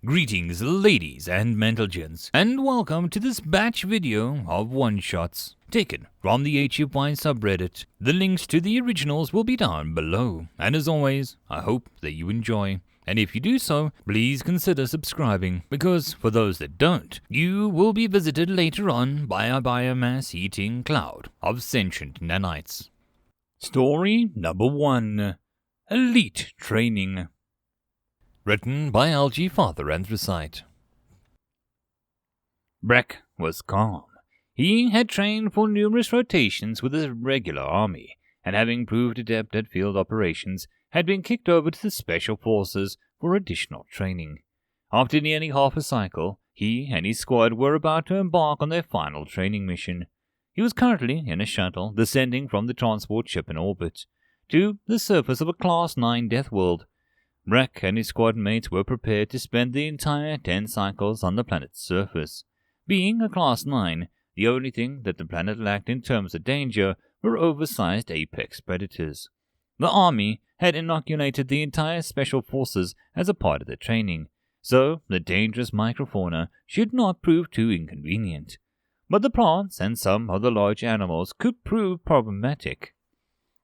Greetings ladies and mental gents, and welcome to this batch video of one-shots taken from the HFY subreddit. The links to the originals will be down below, and as always, I hope that you enjoy. And if you do so, please consider subscribing, because for those that don't, you will be visited later on by a biomass-eating cloud of sentient nanites. Story number 1. Elite Training. Written by Algae Father Anthracite. Breck was calm. He had trained for numerous rotations with the regular army, and having proved adept at field operations, had been kicked over to the Special Forces for additional training. After nearly half a cycle, he and his squad were about to embark on their final training mission. He was currently in a shuttle descending from the transport ship in orbit to the surface of a Class 9 death world. Breck and his squad mates were prepared to spend the entire 10 cycles on the planet's surface. Being a Class 9, the only thing that the planet lacked in terms of danger were oversized apex predators. The army had inoculated the entire Special Forces as a part of their training, so the dangerous microfauna should not prove too inconvenient. But the plants and some of the large animals could prove problematic.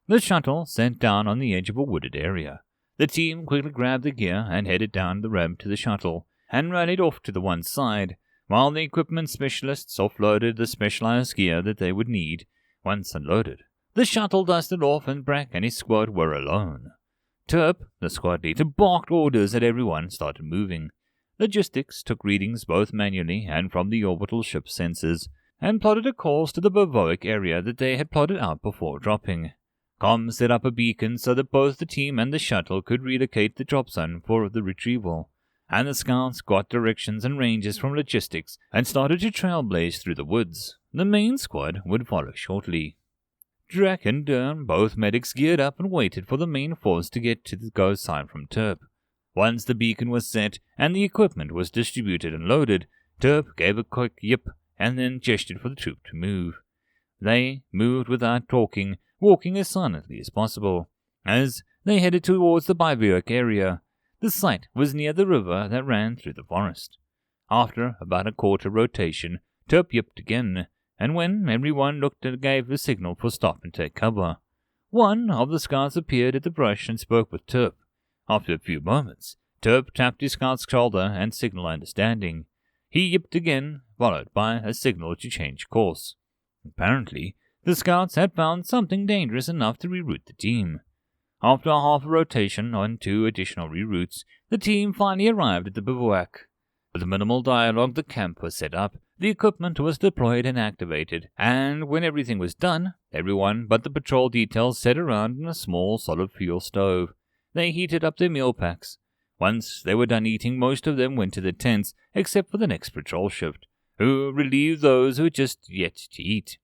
The shuttle sent down on the edge of a wooded area. The team quickly grabbed the gear and headed down the ramp to the shuttle, and rallied off to the one side, while the equipment specialists offloaded the specialized gear that they would need. Once unloaded, the shuttle dusted off and Breck and his squad were alone. Terp, the squad leader, barked orders at everyone and started moving. Logistics took readings both manually and from the orbital ship sensors, and plotted a course to the Bovoic area that they had plotted out before dropping. Com set up a beacon so that both the team and the shuttle could relocate the drop zone for the retrieval, and the scouts got directions and ranges from logistics and started to trailblaze through the woods. The main squad would follow shortly. Drek and Dern, both medics, geared up and waited for the main force to get to the go sign from Terp. Once the beacon was set and the equipment was distributed and loaded, Terp gave a quick yip and then gestured for the troop to move. They moved without talking, walking as silently as possible. As they headed towards the Bovoic area, the site was near the river that ran through the forest. After about a quarter rotation, Terp yipped again, and when everyone looked and gave the signal for stop and take cover, one of the scouts appeared at the brush and spoke with Terp. After a few moments, Terp tapped his scout's shoulder and signaled understanding. He yipped again, followed by a signal to change course. Apparently, the scouts had found something dangerous enough to reroute the team. After half a rotation on 2 additional reroutes, the team finally arrived at the bivouac. With minimal dialogue, the camp was set up, the equipment was deployed and activated, and when everything was done, everyone but the patrol details sat around in a small solid fuel stove. They heated up their meal packs. Once they were done eating, most of them went to their tents, except for the next patrol shift, who relieved those who had just yet to eat.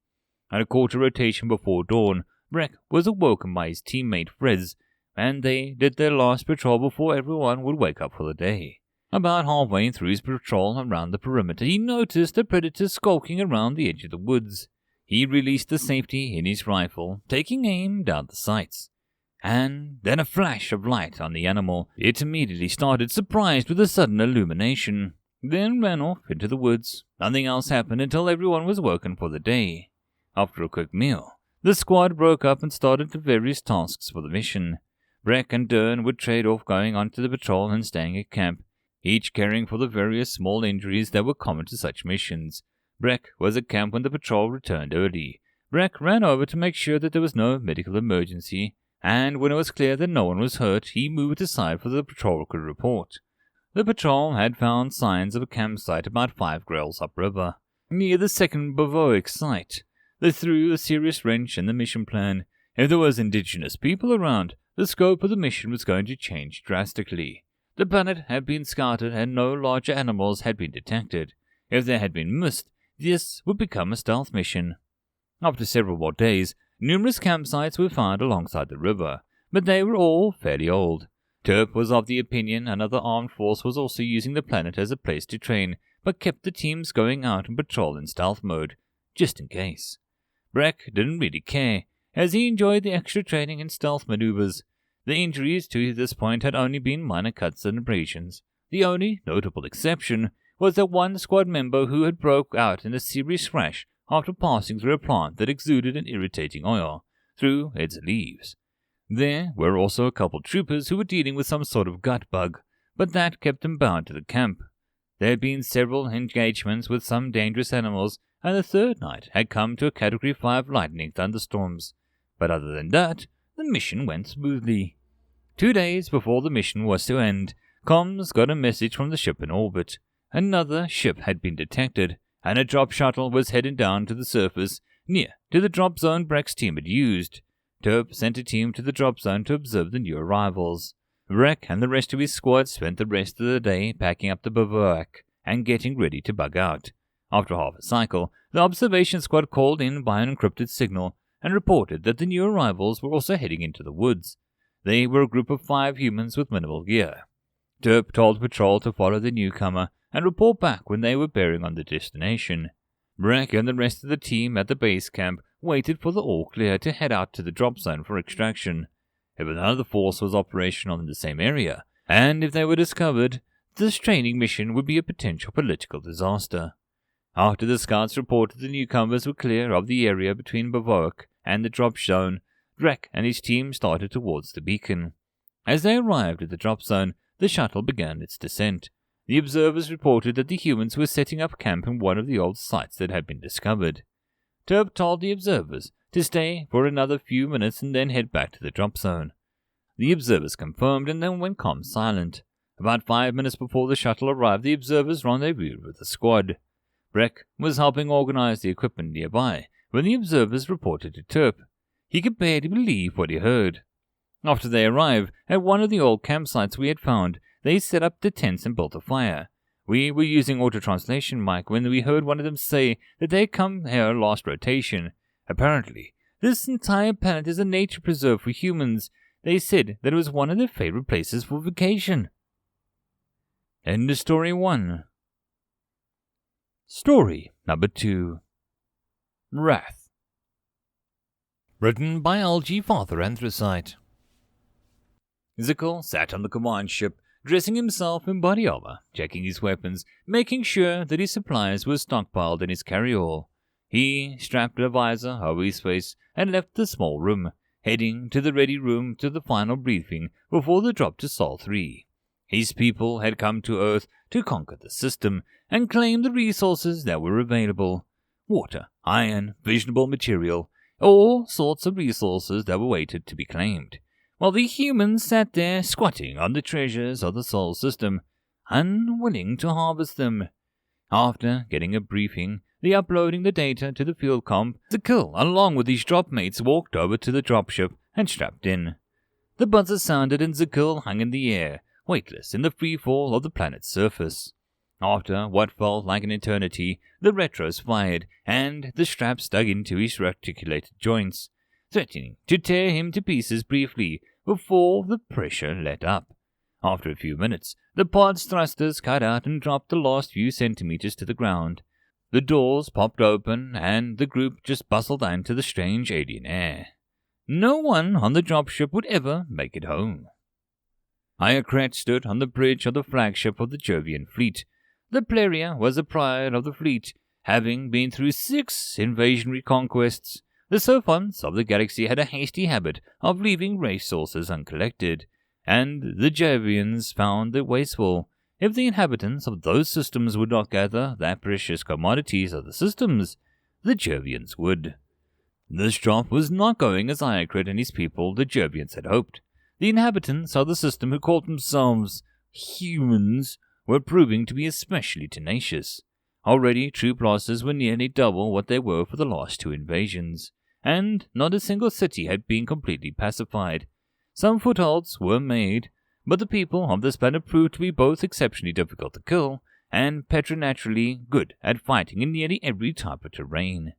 At a quarter rotation before dawn, Breck was awoken by his teammate Frez, and they did their last patrol before everyone would wake up for the day. About halfway through his patrol around the perimeter, he noticed a predator skulking around the edge of the woods. He released the safety in his rifle, taking aim down the sights. And then a flash of light on the animal. It immediately started, surprised with a sudden illumination, then ran off into the woods. Nothing else happened until everyone was woken for the day. After a quick meal, the squad broke up and started the various tasks for the mission. Breck and Dern would trade off going onto the patrol and staying at camp, each caring for the various small injuries that were common to such missions. Breck was at camp when the patrol returned early. Breck ran over to make sure that there was no medical emergency, and when it was clear that no one was hurt, he moved aside for the patrol could report. The patrol had found signs of a campsite about 5 grails upriver, near the second Bovoic site. They threw a serious wrench in the mission plan. If there was indigenous people around, the scope of the mission was going to change drastically. The planet had been scouted and no larger animals had been detected. If they had been missed, this would become a stealth mission. After several more days, numerous campsites were found alongside the river, but they were all fairly old. Terp was of the opinion another armed force was also using the planet as a place to train, but kept the teams going out and patrol in stealth mode, just in case. Breck didn't really care, as he enjoyed the extra training in stealth maneuvers. The injuries to this point had only been minor cuts and abrasions, The only notable exception was that one squad member who had broke out in a serious rash after passing through a plant that exuded an irritating oil through its leaves. There were also a couple troopers who were dealing with some sort of gut bug, but that kept them bound to the camp. There had been several engagements with some dangerous animals, and the third night had come to a Category 5 lightning thunderstorms. But other than that, the mission went smoothly. 2 days before the mission was to end, comms got a message from the ship in orbit. Another ship had been detected, and a drop shuttle was heading down to the surface near to the drop zone Breck's team had used. Terp sent a team to the drop zone to observe the new arrivals. Breck and the rest of his squad spent the rest of the day packing up the bivouac and getting ready to bug out. After half a cycle, the observation squad called in by an encrypted signal and reported that the new arrivals were also heading into the woods. They were a group of 5 humans with minimal gear. Terp told patrol to follow the newcomer and report back when they were bearing on the destination. Breck and the rest of the team at the base camp waited for the all clear to head out to the drop zone for extraction. If another force was operational in the same area, and if they were discovered, this training mission would be a potential political disaster. After the scouts reported the newcomers were clear of the area between bivouac and the drop zone, Breck and his team started towards the beacon. As they arrived at the drop zone, the shuttle began its descent. The observers reported that the humans were setting up camp in one of the old sites that had been discovered. Terp told the observers to stay for another few minutes and then head back to the drop zone. The observers confirmed and then went calm silent. About 5 minutes before the shuttle arrived, the observers rendezvoused with the squad. Breck was helping organize the equipment nearby when the observers reported to Terp. He could barely believe what he heard. After they arrived at one of the old campsites we had found, they set up the tents and built a fire. We were using auto-translation mic when we heard one of them say that they had come here last rotation. Apparently, this entire planet is a nature preserve for humans. They said that it was one of their favorite places for vacation. End of story 1. Story number 2. Wrath. Written by LG Father Anthracite. Zickle sat on the command ship, dressing himself in body armor, checking his weapons, making sure that his supplies were stockpiled in his carry-all. He strapped a visor over his face and left the small room, heading to the ready room to the final briefing before the drop to Sol 3. His people had come to Earth to conquer the system and claim the resources that were available. Water, iron, fissionable material, all sorts of resources that were waited to be claimed, while the humans sat there squatting on the treasures of the Sol system, unwilling to harvest them. After getting a briefing, they uploading the data to the field comp, Zickle, along with his drop mates, walked over to the dropship and strapped in. The buzzer sounded and Zickle hung in the air, weightless in the free fall of the planet's surface. After what felt like an eternity, the retros fired, and the straps dug into his reticulated joints, threatening to tear him to pieces briefly before the pressure let up. After a few minutes, the pod's thrusters cut out and dropped the last few centimeters to the ground. The doors popped open, and the group just bustled into the strange alien air. No one on the dropship would ever make it home. Iacret stood on the bridge of the flagship of the Jovian fleet. The Pleria was the pride of the fleet, having been through 6 invasionary conquests. The Sophons of the galaxy had a hasty habit of leaving resources uncollected, and the Jovians found it wasteful. If the inhabitants of those systems would not gather the precious commodities of the systems, the Jovians would. This drop was not going as Iacret and his people, the Jovians, had hoped. The inhabitants of the system who called themselves humans were proving to be especially tenacious. Already, troop losses were nearly double what they were for the last 2 invasions, and not a single city had been completely pacified. Some footholds were made, but the people of this planet proved to be both exceptionally difficult to kill and preternaturally good at fighting in nearly every type of terrain.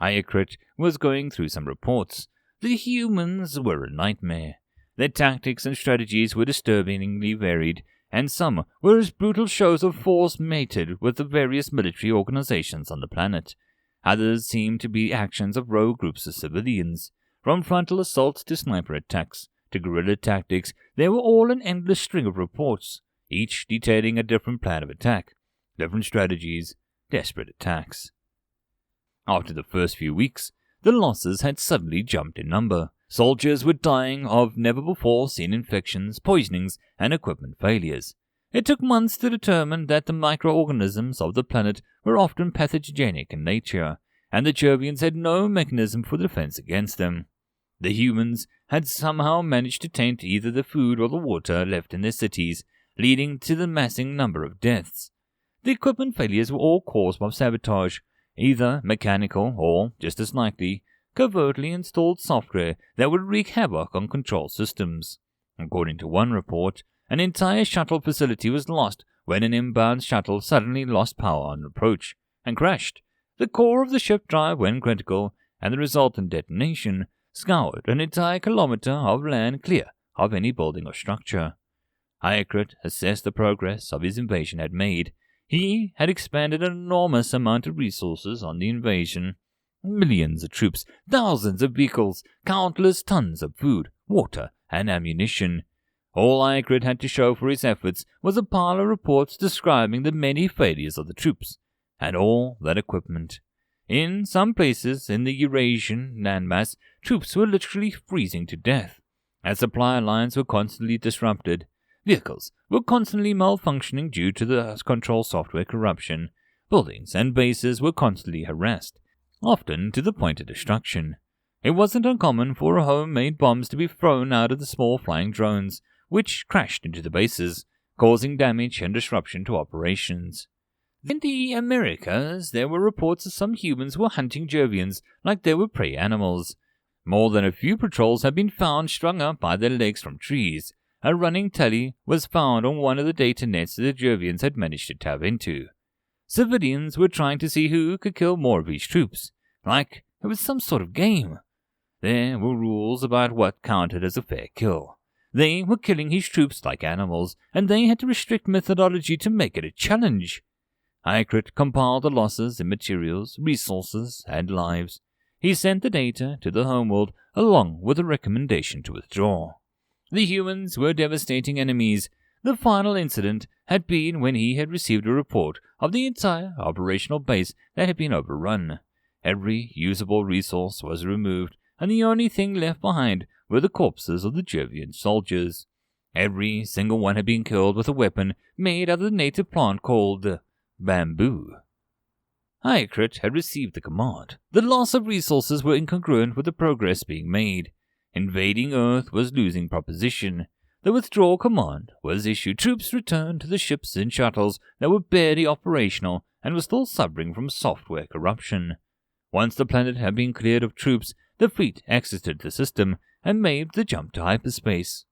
Iacret was going through some reports. The humans were a nightmare. Their tactics and strategies were disturbingly varied, and some were as brutal shows of force mated with the various military organizations on the planet. Others seemed to be actions of rogue groups of civilians. From frontal assaults to sniper attacks to guerrilla tactics, there were all an endless string of reports. each detailing a different plan of attack, different strategies, desperate attacks. After the first few weeks, the losses had suddenly jumped in number. Soldiers were dying of never-before-seen infections, poisonings, and equipment failures. It took months to determine that the microorganisms of the planet were often pathogenic in nature, and the Jovians had no mechanism for defense against them. The humans had somehow managed to taint either the food or the water left in their cities, leading to the massing number of deaths. The equipment failures were all caused by sabotage, either mechanical or, just as likely, covertly installed software that would wreak havoc on control systems. According to one report, an entire shuttle facility was lost when an inbound shuttle suddenly lost power on approach and crashed. The core of the ship drive went critical, and the resultant detonation scoured an entire kilometer of land clear of any building or structure. Iacrit assessed the progress of his invasion had made. He had expended an enormous amount of resources on the invasion. Millions of troops, thousands of vehicles, countless tons of food, water, and ammunition. All Iacrit had to show for his efforts was a pile of reports describing the many failures of the troops, and all that equipment. In some places in the Eurasian landmass, troops were literally freezing to death, as supply lines were constantly disrupted. Vehicles were constantly malfunctioning due to the control software corruption. Buildings and bases were constantly harassed, often to the point of destruction. It wasn't uncommon for homemade bombs to be thrown out of the small flying drones, which crashed into the bases, causing damage and disruption to operations. In the Americas, there were reports that some humans were hunting Jovians like they were prey animals. More than a few patrols had been found strung up by their legs from trees. A running tally was found on one of the data nets that the Jovians had managed to tap into. Civilians were trying to see who could kill more of each troops, like it was some sort of game. There were rules about what counted as a fair kill. They were killing his troops like animals, and they had to restrict methodology to make it a challenge. Iacrit compiled the losses in materials, resources, and lives. He sent the data to the homeworld along with a recommendation to withdraw. The humans were devastating enemies. The final incident had been when he had received a report of the entire operational base that had been overrun. Every usable resource was removed, and the only thing left behind were the corpses of the Jovian soldiers. Every single one had been killed with a weapon made out of the native plant called bamboo. Iacrit had received the command. The loss of resources were incongruent with the progress being made. Invading Earth was losing proposition. The withdrawal command was issued. Troops returned to the ships and shuttles that were barely operational and were still suffering from software corruption. Once the planet had been cleared of troops, the fleet exited the system and made the jump to hyperspace.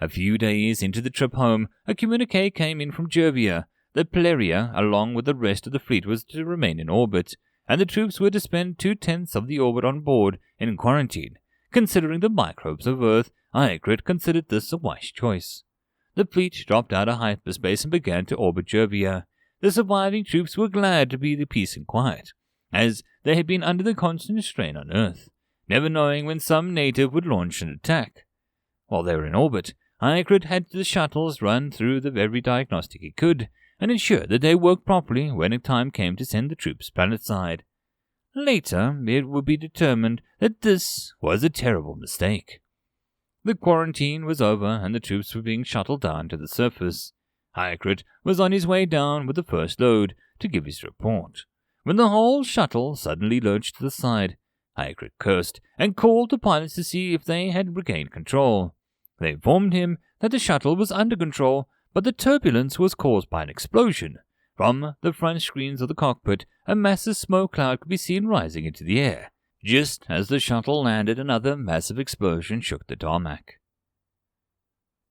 A few days into the trip home, a communique came in from Jovia. The Paleria, along with the rest of the fleet, was to remain in orbit, and the troops were to spend 2/10 of the orbit on board in quarantine. Considering the microbes of Earth, Iacrit considered this a wise choice. The fleet dropped out of hyperspace and began to orbit Jovia. The surviving troops were glad to be the peace and quiet, as they had been under the constant strain on Earth, never knowing when some native would launch an attack. While they were in orbit, Iacrit had the shuttles run through every diagnostic he could, and ensure that they worked properly when the time came to send the troops planetside. Later, it would be determined that this was a terrible mistake. The quarantine was over and the troops were being shuttled down to the surface. Iacrit was on his way down with the first load to give his report, when the whole shuttle suddenly lurched to the side. Iacrit cursed and called the pilots to see if they had regained control. They informed him that the shuttle was under control, but the turbulence was caused by an explosion. From the front screens of the cockpit, a massive smoke cloud could be seen rising into the air. Just as the shuttle landed, another massive explosion shook the tarmac.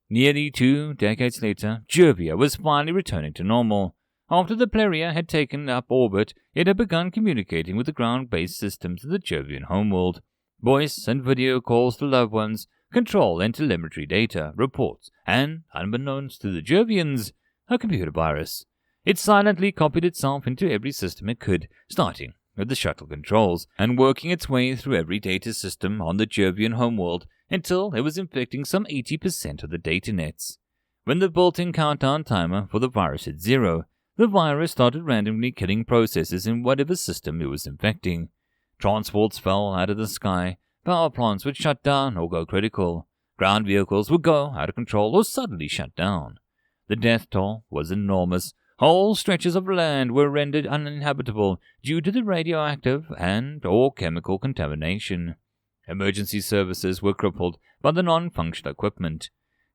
Nearly 2 decades later, Jovia was finally returning to normal. After the Paleria had taken up orbit, it had begun communicating with the ground-based systems of the Jovian homeworld. Voice and video calls to loved ones, control and telemetry data, reports, and, unbeknownst to the Jovians, a computer virus. It silently copied itself into every system it could, starting with the shuttle controls, and working its way through every data system on the Jovian homeworld until it was infecting some 80% of the data nets. When the built-in countdown timer for the virus hit 0, the virus started randomly killing processes in whatever system it was infecting. Transports fell out of the sky, power plants would shut down or go critical, ground vehicles would go out of control or suddenly shut down. The death toll was enormous. Whole stretches of land were rendered uninhabitable due to the radioactive and/or chemical contamination. Emergency services were crippled by the non-functional equipment.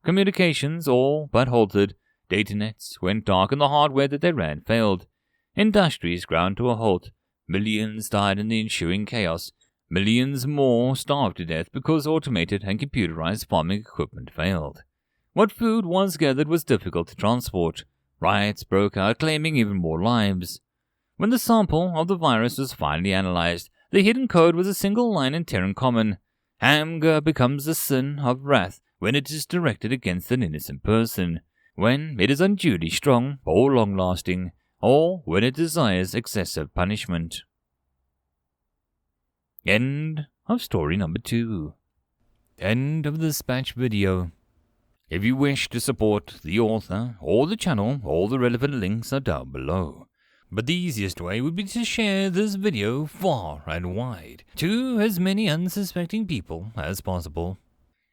Communications all but halted. Data nets went dark and the hardware that they ran failed. Industries ground to a halt. Millions died in the ensuing chaos. Millions more starved to death because automated and computerized farming equipment failed. What food was gathered was difficult to transport. Riots broke out, claiming even more lives. When the sample of the virus was finally analyzed, the hidden code was a single line in Terran Common. Anger becomes a sin of wrath when it is directed against an innocent person, when it is unduly strong or long-lasting, or when it desires excessive punishment. End of story number 2. End of the dispatch video. If you wish to support the author or the channel, all the relevant links are down below. But the easiest way would be to share this video far and wide to as many unsuspecting people as possible.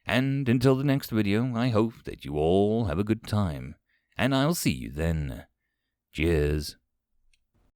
And until the next video, I hope that you all have a good time, and I'll see you then. Cheers.